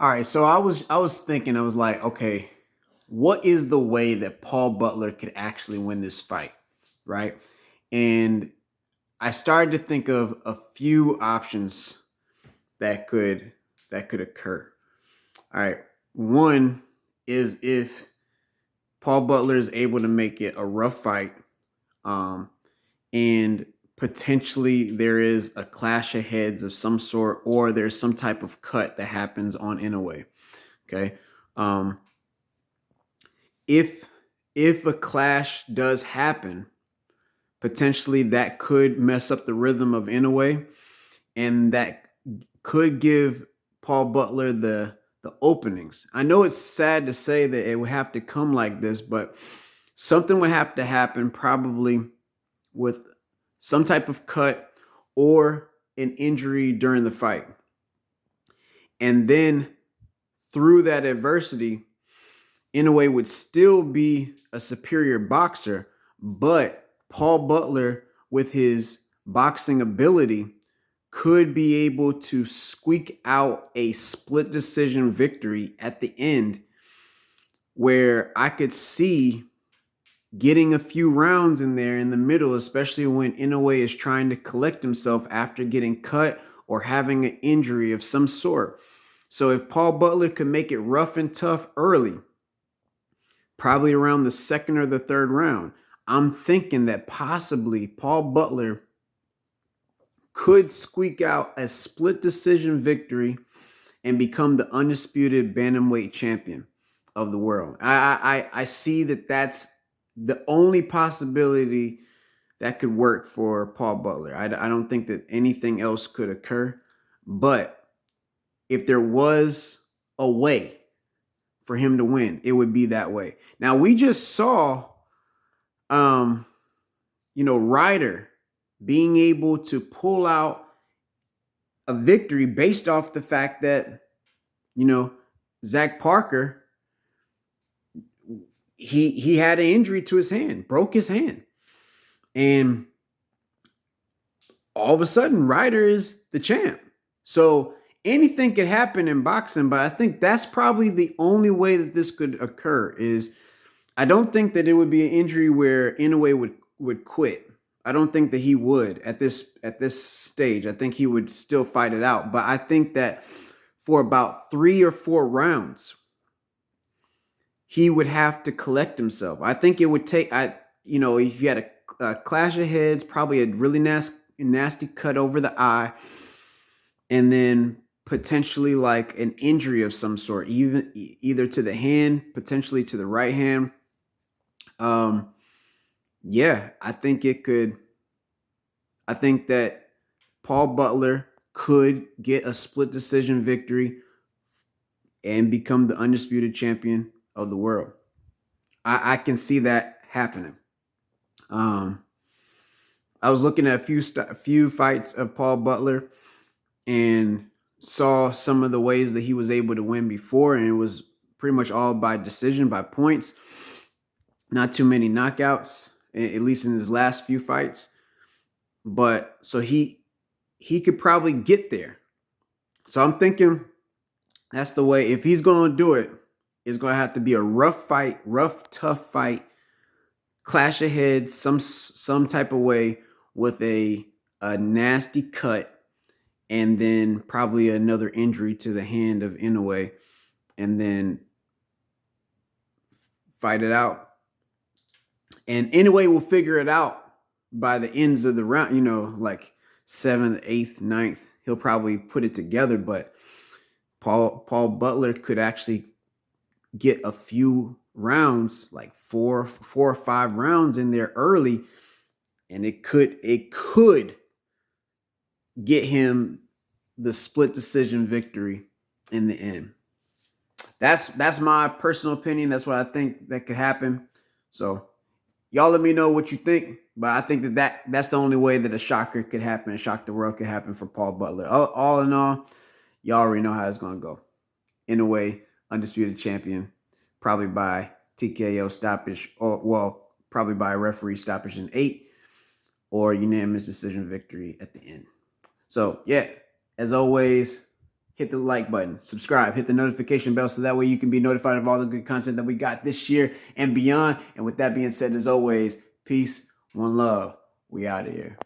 All right, so I was thinking, I was like, okay, what is the way that Paul Butler could actually win this fight, right? And I started to think of a few options that could occur. All right, one is if Paul Butler is able to make it a rough fight, um, and potentially there is a clash of heads of some sort, or there's some type of cut that happens on Inoue. Okay. Um, if a clash does happen, potentially that could mess up the rhythm of Inoue, and that could give Paul Butler the openings. I know it's sad to say that it would have to come like this, but something would have to happen, probably with some type of cut or an injury during the fight. And then through that adversity, Inoue would still be a superior boxer, but Paul Butler, with his boxing ability, could be able to squeak out a split decision victory at the end, where I could see getting a few rounds in there in the middle, especially when Inoue is trying to collect himself after getting cut or having an injury of some sort. So if Paul Butler could make it rough and tough early, probably around the second or the third round, I'm thinking that possibly Paul Butler could squeak out a split decision victory and become the undisputed bantamweight champion of the world. I see that that's the only possibility that could work for Paul Butler. I don't think that anything else could occur. But if there was a way for him to win, it would be that way. Now we just saw, um, Ryder being able to pull out a victory based off the fact that, you know, Zach Parker, he had an injury to his hand, broke his hand. And all of a sudden, Ryder is the champ. So anything could happen in boxing, but I think that's probably the only way that this could occur. Is I don't think that it would be an injury where Inoue would quit. I don't think that he would at this stage. I think he would still fight it out. But I think that for about 3 or 4 rounds, he would have to collect himself. I think it would take, if you had a clash of heads, probably a really nasty cut over the eye, and then potentially like an injury of some sort, even either to the hand, potentially to the right hand. Yeah, I think it could. I think that Paul Butler could get a split decision victory and become the undisputed champion of the world. I can see that happening. Um, I was looking at a few fights of Paul Butler and saw some of the ways that he was able to win before, and it was pretty much all by decision, by points. Not too many knockouts, at least in his last few fights. But so he could probably get there. So I'm thinking that's the way. If he's going to do it, it's going to have to be a rough fight, rough, tough fight, clash of heads, some type of way with a nasty cut, and then probably another injury to the hand of Inoue, and then fight it out. And Inoue will figure it out by the ends of the round, like 7th, 8th, 9th. He'll probably put it together, but Paul Butler could actually get a few rounds, like four or 5 rounds in there early, and it could get him the split decision victory in the end. That's my personal opinion. That's what I think that could happen. So y'all let me know what you think. But I think that's the only way that a shocker could happen, a shock the world could happen for Paul Butler. All in all, y'all already know how it's going to go. Inoue, undisputed champion, probably by TKO stoppage, or probably by a referee stoppage in 8, or unanimous decision victory at the end. So yeah, as always, hit the like button, subscribe, hit the notification bell so that way you can be notified of all the good content that we got this year and beyond. And with that being said, as always, peace, one love. We out of here.